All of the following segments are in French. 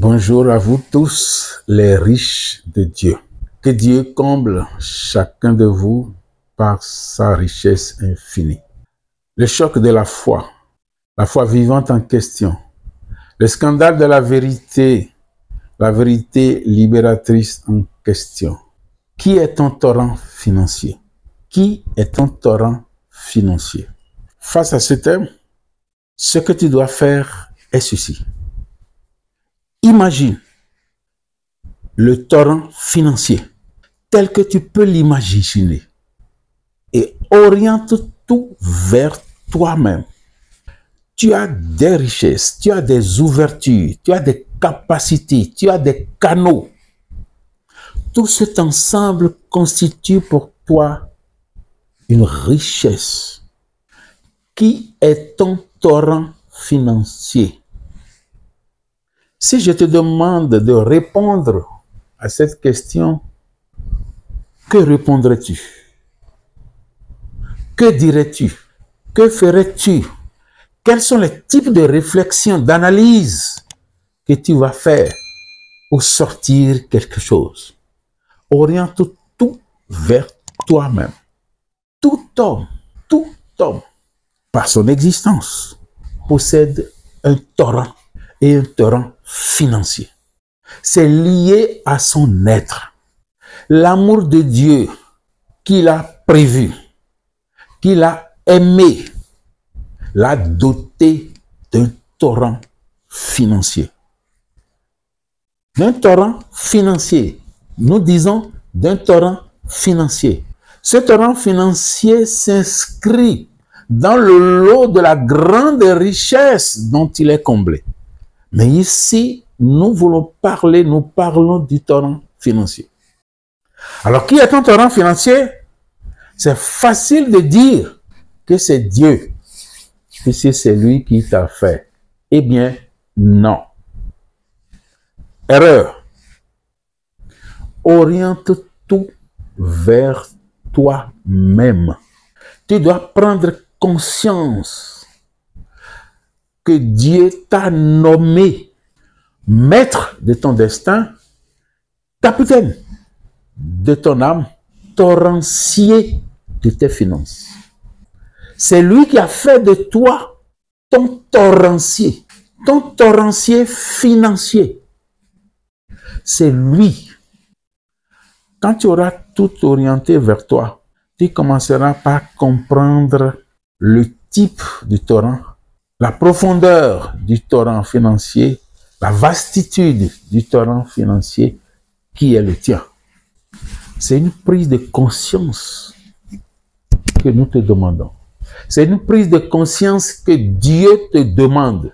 Bonjour à vous tous, les riches de Dieu. Que Dieu comble chacun de vous par sa richesse infinie. Le choc de la foi vivante en question, le scandale de la vérité libératrice en question. Qui est ton torrent financier? Qui est ton torrent financier? Face à ce thème, ce que tu dois faire est ceci. Imagine le torrent financier tel que tu peux l'imaginer et oriente tout vers toi-même. Tu as des richesses, tu as des ouvertures, tu as des capacités, tu as des canaux. Tout cet ensemble constitue pour toi une richesse. Qui est ton torrent financier? Si je te demande de répondre à cette question, que répondrais-tu? Que dirais-tu? Que ferais-tu? Quels sont les types de réflexions, d'analyse que tu vas faire pour sortir quelque chose? Oriente tout vers toi-même. Tout homme, par son existence, possède un torrent et un torrent financier. C'est lié à son être. L'amour de Dieu qu'il a prévu, qu'il a aimé, l'a doté d'un torrent financier. D'un torrent financier. Nous disons d'un torrent financier. Ce torrent financier s'inscrit dans le lot de la grande richesse dont il est comblé. Mais ici, nous parlons du torrent financier. Alors, qui est ton torrent financier? C'est facile de dire que c'est Dieu, que c'est lui qui t'a fait. Eh bien, non. Erreur. Oriente tout vers toi-même. Tu dois prendre conscience que Dieu t'a nommé maître de ton destin, capitaine de ton âme, torrencier de tes finances. C'est lui qui a fait de toi ton torrencier financier. C'est lui. Quand tu auras tout orienté vers toi, tu commenceras par comprendre le type du torrent, la profondeur du torrent financier, la vastitude du torrent financier qui est le tien. C'est une prise de conscience que nous te demandons. C'est une prise de conscience que Dieu te demande.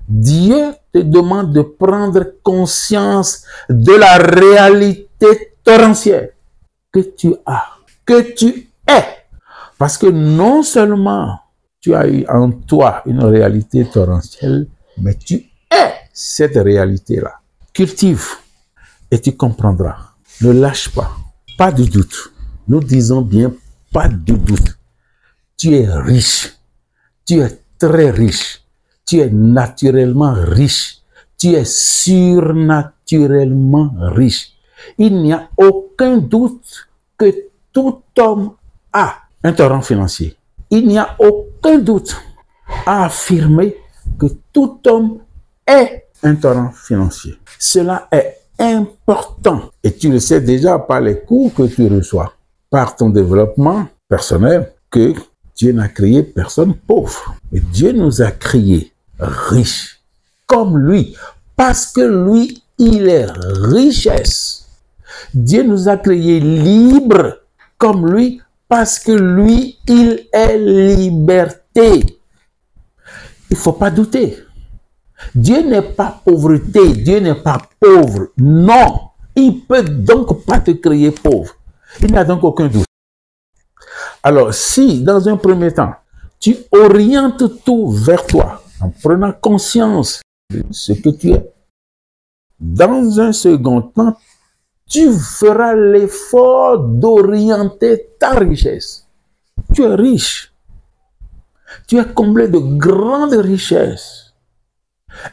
Dieu te demande de prendre conscience de la réalité torrentielle que tu as, que tu es. Parce que non seulement tu as eu en toi une réalité torrentielle, mais tu es cette réalité-là. Cultive et tu comprendras. Ne lâche pas. Pas de doute. Nous disons bien pas de doute. Tu es riche. Tu es très riche. Tu es naturellement riche. Tu es surnaturellement riche. Il n'y a aucun doute que tout homme a un torrent financier. Il n'y a aucun doute à affirmer que tout homme est un torrent financier. Cela est important. Et tu le sais déjà par les cours que tu reçois, par ton développement personnel, que Dieu n'a créé personne pauvre. Mais Dieu nous a créés riches, comme lui, parce que lui, il est richesse. Dieu nous a créés libres, comme lui, parce que lui, il est liberté. Il ne faut pas douter. Dieu n'est pas pauvreté, Dieu n'est pas pauvre. Non, il ne peut donc pas te créer pauvre. Il n'y a donc aucun doute. Alors, si, dans un premier temps, tu orientes tout vers toi, en prenant conscience de ce que tu es, dans un second temps, tu feras l'effort d'orienter ta richesse. Tu es riche. Tu es comblé de grandes richesses.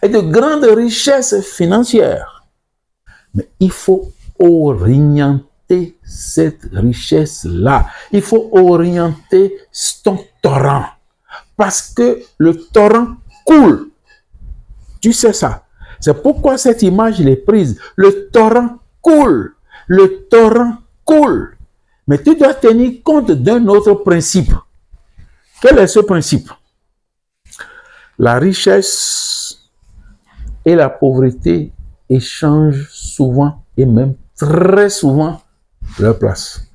et de grandes richesses financières. Mais il faut orienter cette richesse-là. Il faut orienter ton torrent. Parce que le torrent coule. Tu sais ça. C'est pourquoi cette image est prise. Le torrent coule. Le torrent coule. Mais tu dois tenir compte d'un autre principe. Quel est ce principe? La richesse et la pauvreté échangent souvent et même très souvent leur place.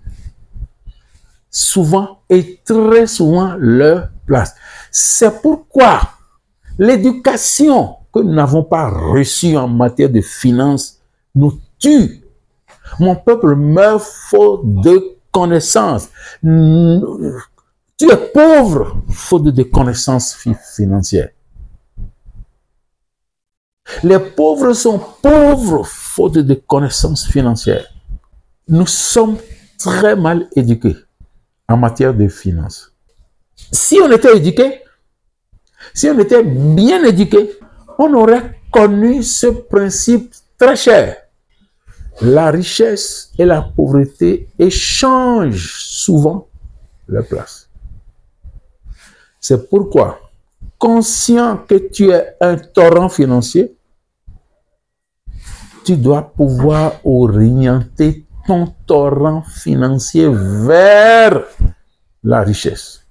Souvent et très souvent leur place. C'est pourquoi l'éducation que nous n'avons pas reçue en matière de finances nous tue. Mon peuple meurt faute de connaissances. Tu es pauvre faute de connaissances financières. Les pauvres sont pauvres faute de connaissances financières. Nous sommes très mal éduqués en matière de finances. Si on était éduqué, si on était bien éduqué, on aurait connu ce principe très cher. La richesse et la pauvreté échangent souvent leur place. C'est pourquoi, conscient que tu es un torrent financier, tu dois pouvoir orienter ton torrent financier vers la richesse.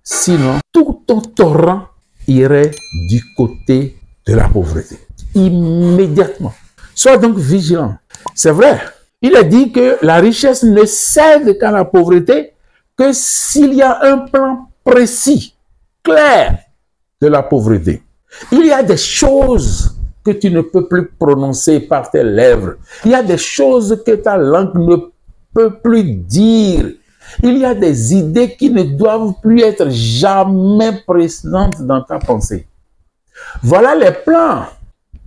Sinon, tout ton torrent irait du côté de la pauvreté. Immédiatement. Sois donc vigilant. C'est vrai, il est dit que la richesse ne cède qu'à la pauvreté que s'il y a un plan précis, clair de la pauvreté. Il y a des choses que tu ne peux plus prononcer par tes lèvres. Il y a des choses que ta langue ne peut plus dire. Il y a des idées qui ne doivent plus être jamais présentes dans ta pensée. Voilà les plans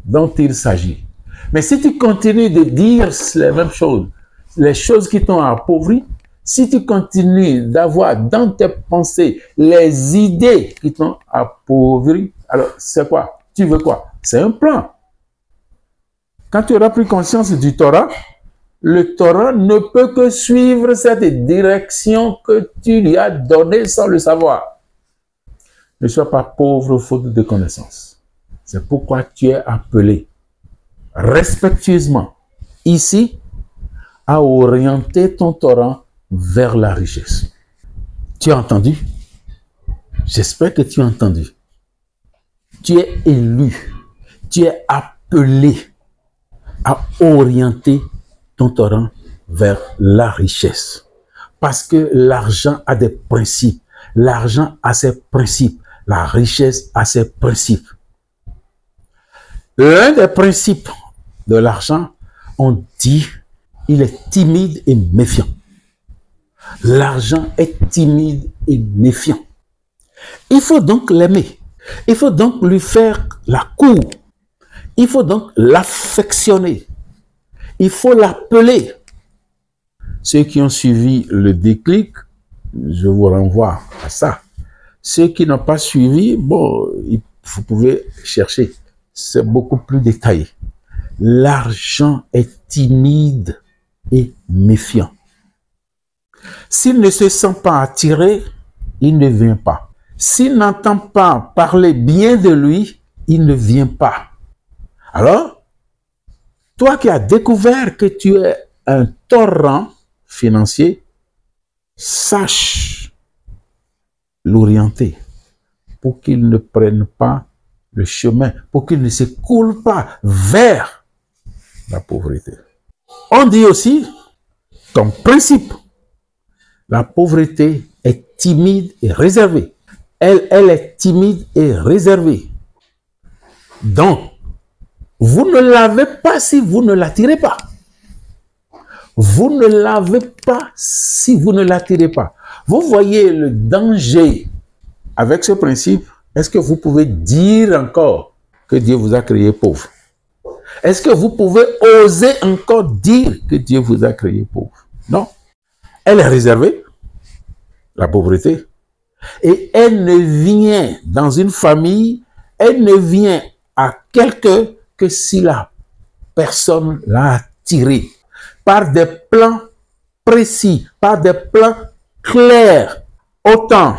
dont il s'agit. Mais si tu continues de dire les mêmes choses, les choses qui t'ont appauvri, si tu continues d'avoir dans tes pensées les idées qui t'ont appauvri, alors c'est quoi? Tu veux quoi? C'est un plan. Quand tu auras pris conscience du Torah, le Torah ne peut que suivre cette direction que tu lui as donnée sans le savoir. Ne sois pas pauvre faute de connaissance. C'est pourquoi tu es appelé respectueusement ici à orienter ton torrent vers la richesse. Tu as entendu? J'espère que tu as entendu. Tu es élu, tu es appelé à orienter ton torrent vers la richesse. Parce que l'argent a des principes. L'argent a ses principes. La richesse a ses principes. L'un des principes de l'argent, on dit, il est timide et méfiant. L'argent est timide et méfiant. Il faut donc l'aimer. Il faut donc lui faire la cour. Il faut donc l'affectionner. Il faut l'appeler. Ceux qui ont suivi le déclic, je vous renvoie à ça. Ceux qui n'ont pas suivi, bon, vous pouvez chercher. C'est beaucoup plus détaillé. L'argent est timide et méfiant. S'il ne se sent pas attiré, il ne vient pas. S'il n'entend pas parler bien de lui, il ne vient pas. Alors, toi qui as découvert que tu es un torrent financier, sache l'orienter pour qu'il ne prenne pas le chemin, pour qu'il ne s'écoule pas vers la pauvreté. On dit aussi, comme principe, la pauvreté est timide et réservée. Elle est timide et réservée. Donc, vous ne l'avez pas si vous ne l'attirez pas. Vous ne l'avez pas si vous ne l'attirez pas. Vous voyez le danger avec ce principe. Est-ce que vous pouvez dire encore que Dieu vous a créé pauvre? Est-ce que vous pouvez oser encore dire que Dieu vous a créé pauvre? Non. Elle est réservée, la pauvreté, et elle ne vient dans une famille, elle ne vient à quelqu'un que si la personne l'a attiré par des plans précis, par des plans clairs. Autant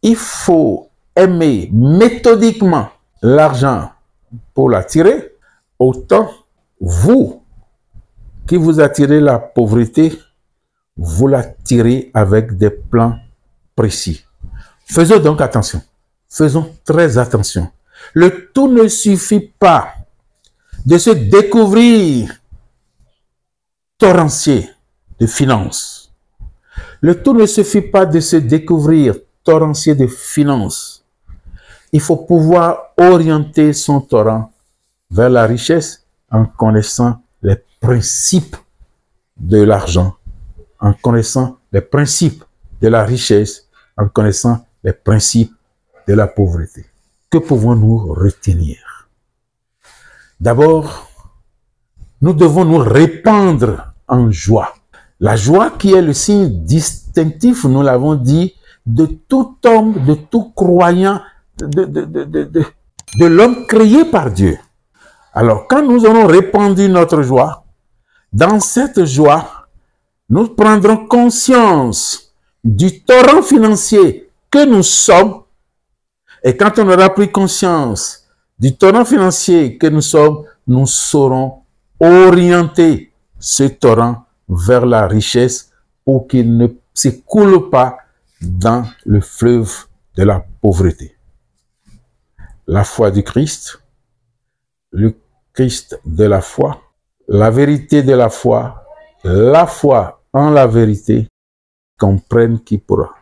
il faut aimer méthodiquement l'argent pour l'attirer, autant vous qui vous attirez la pauvreté, vous l'attirez avec des plans précis. Faisons donc attention. Faisons très attention. Le tout ne suffit pas de se découvrir torrencier de finances. Le tout ne suffit pas de se découvrir torrencier de finances. Il faut pouvoir orienter son torrent vers la richesse en connaissant les principes de l'argent, en connaissant les principes de la richesse, en connaissant les principes de la pauvreté. Que pouvons-nous retenir? D'abord, nous devons nous répandre en joie. La joie qui est le signe distinctif, nous l'avons dit, de tout homme, de tout croyant, de l'homme créé par Dieu. Alors, quand nous aurons répandu notre joie, dans cette joie, nous prendrons conscience du torrent financier que nous sommes. Et quand on aura pris conscience du torrent financier que nous sommes, nous saurons orienter ce torrent vers la richesse pour qu'il ne s'écoule pas dans le fleuve de la pauvreté. La foi du Christ, le Christ de la foi, la vérité de la foi en la vérité, comprenne qui pourra.